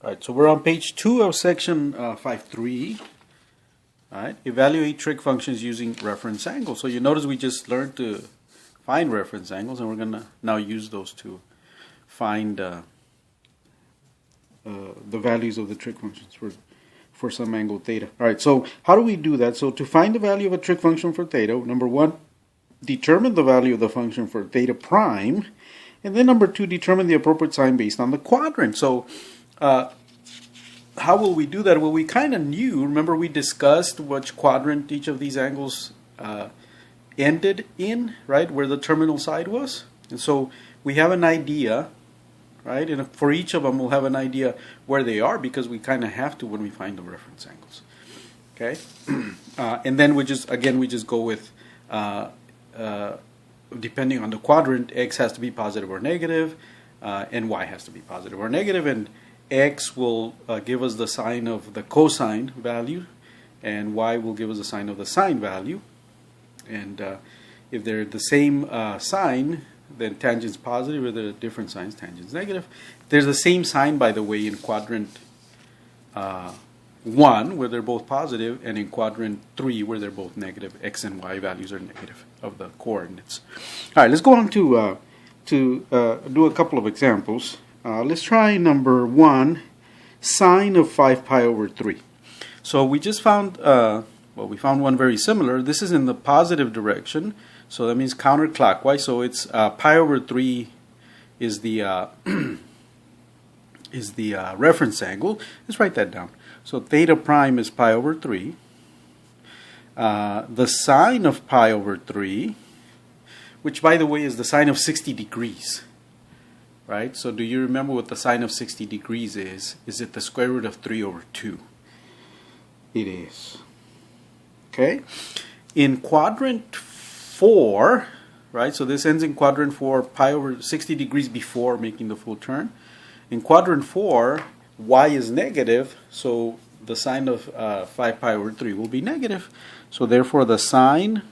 All right, so we're on page 2 of section 5.3. All right, evaluate trig functions using reference angles. So you notice we just learned to find reference angles, and we're going to now use those to find the values of the trig functions for some angle theta. All right, so how do we do that? So to find the value of a trig function for theta, number one, determine the value of the function for theta prime, and then number two, determine the appropriate sign based on the quadrant. So how will we do that? Well, we kind of knew. Remember, we discussed which quadrant each of these angles ended in, right, where the terminal side was. And so we have an idea, right, and for each of them we'll have an idea where they are, because we kind of have to when we find the reference angles. Okay, and then we just go with depending on the quadrant, x has to be positive or negative, and y has to be positive or negative, and x will give us the sign of the cosine value, and y will give us the sign of the sine value. And if they're the same sign, then tangent's positive. If they're different signs, tangent's negative. There's the same sign, by the way, in quadrant 1, where they're both positive, and in quadrant 3, where they're both negative. X and y values are negative of the coordinates. All right, let's go on to do a couple of examples. Let's try number 1, sine of 5 pi over 3. So we just found, we found one very similar. This is in the positive direction, so that means counterclockwise. So it's pi over 3 is the reference angle. Let's write that down. So theta prime is pi over 3. The sine of pi over 3, which by the way is the sine of 60 degrees. Right? So do you remember what the sine of 60 degrees is? Is it the square root of 3 over 2? It is. Okay? In quadrant 4, right? So this ends in quadrant 4, pi over 60 degrees before making the full turn. In quadrant 4, y is negative, so the sine of 5 pi over 3 will be negative. So therefore the sine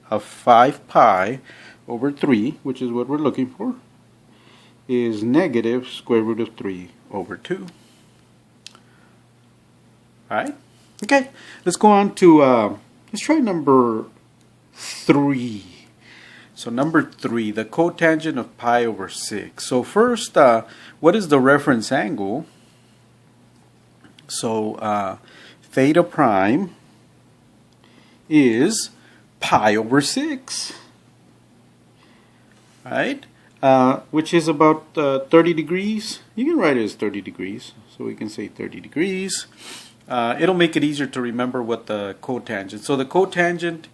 of 5 pi over 3, which is what we're looking for, is negative square root of 3 over 2. Alright? Okay, let's go on to, let's try number 3. So number 3, the cotangent of pi over 6. So first, what is the reference angle? So theta prime is pi over 6. Right? Which is about 30 degrees. You can write it as 30 degrees. So we can say 30 degrees. It'll make it easier to remember what the cotangent. So the cotangent,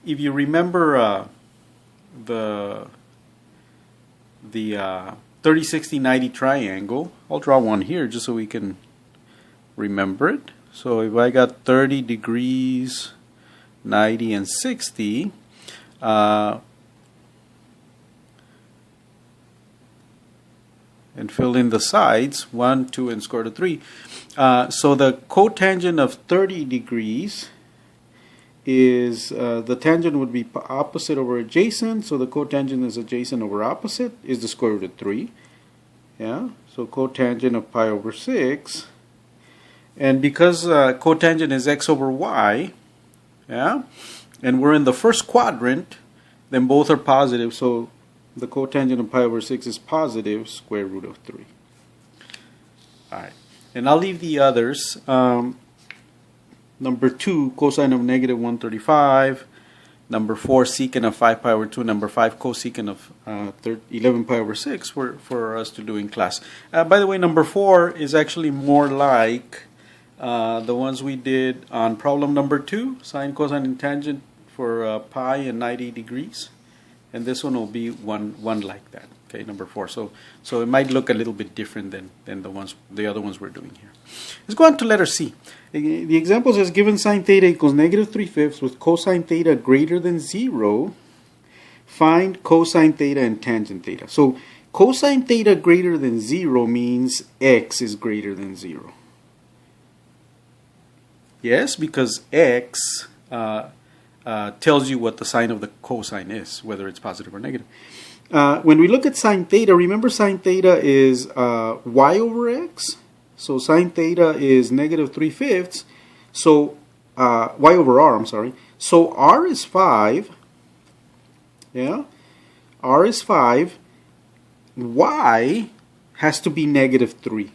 if you remember the 30, 60, 90 triangle, I'll draw one here just so we can remember it. So if I got 30 degrees, 90, and 60, and fill in the sides, 1, 2, and square root of 3. So the cotangent of 30 degrees is, the tangent would be opposite over adjacent, so the cotangent is adjacent over opposite, is the square root of 3. Yeah, so cotangent of pi over 6. And because cotangent is x over y, yeah, and we're in the first quadrant, then both are positive, so the cotangent of pi over 6 is positive square root of 3. Alright, and I'll leave the others. Number 2, cosine of negative 135. Number 4, secant of 5 pi over 2. Number 5, cosecant of 11 pi over 6 for us to do in class. By the way, number 4 is actually more like the ones we did on problem number 2, sine, cosine, and tangent for pi and 90 degrees. And this one will be one like that. Okay, number 4. So it might look a little bit different than the other ones we're doing here. Let's go on to letter C. The example says, given sine theta equals negative 3/5 with cosine theta greater than 0, find cosine theta and tangent theta. So cosine theta greater than 0 means x is greater than 0. Yes, because x tells you what the sign of the cosine is, whether it's positive or negative. When we look at sine theta, remember sine theta is y over x. So sine theta is negative 3/5. So y over r, I'm sorry. So r is 5. Yeah, r is 5. Y has to be negative 3.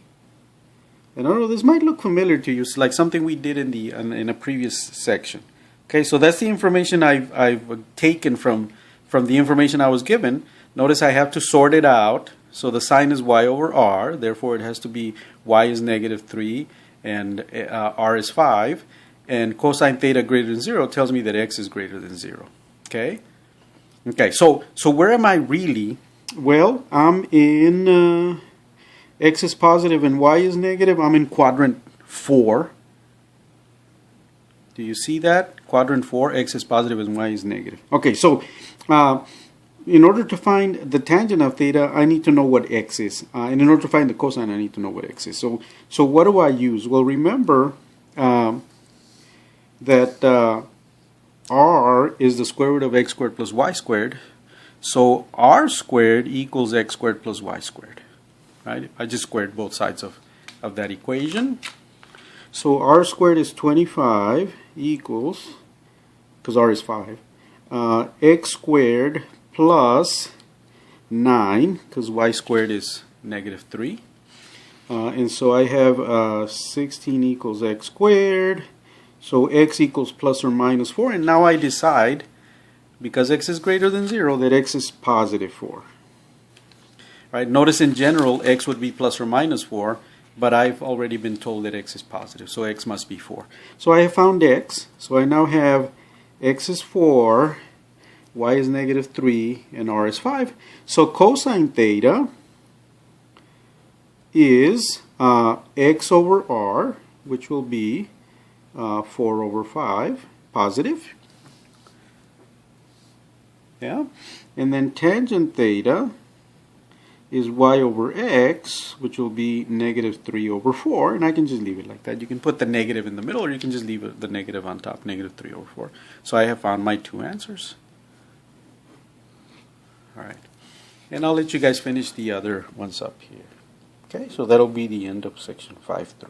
And I don't know, this might look familiar to you. It's like something we did in a previous section. Okay, so that's the information I've taken from the information I was given. Notice I have to sort it out. So the sign is y over r. Therefore, it has to be y is negative 3 and r is 5. And cosine theta greater than 0 tells me that x is greater than 0. Okay? Okay, so where am I really? Well, I'm in x is positive and y is negative. I'm in quadrant 4. Do you see that? Quadrant 4, x is positive and y is negative. Okay, so in order to find the tangent of theta, I need to know what x is. And in order to find the cosine, I need to know what x is. So what do I use? Well, remember that r is the square root of x squared plus y squared. So r squared equals x squared plus y squared. Right? I just squared both sides of that equation. So r squared is 25 equals, because r is 5, x squared plus 9, because y squared is negative 3. And so I have 16 equals x squared. So x equals plus or minus 4. And now I decide, because x is greater than 0, that x is positive 4. Right? Notice in general, x would be plus or minus 4. But I've already been told that x is positive, so x must be 4. So I have found x. So I now have x is 4, y is negative 3, and r is 5. So cosine theta is x over r, which will be 4 over 5, positive. Yeah. And then tangent theta is y over x, which will be negative 3 over 4, and I can just leave it like that. You can put the negative in the middle, or you can just leave the negative on top, negative 3 over 4. So I have found my two answers. Alright, and I'll let you guys finish the other ones up here. Okay, so that'll be the end of section 5.3.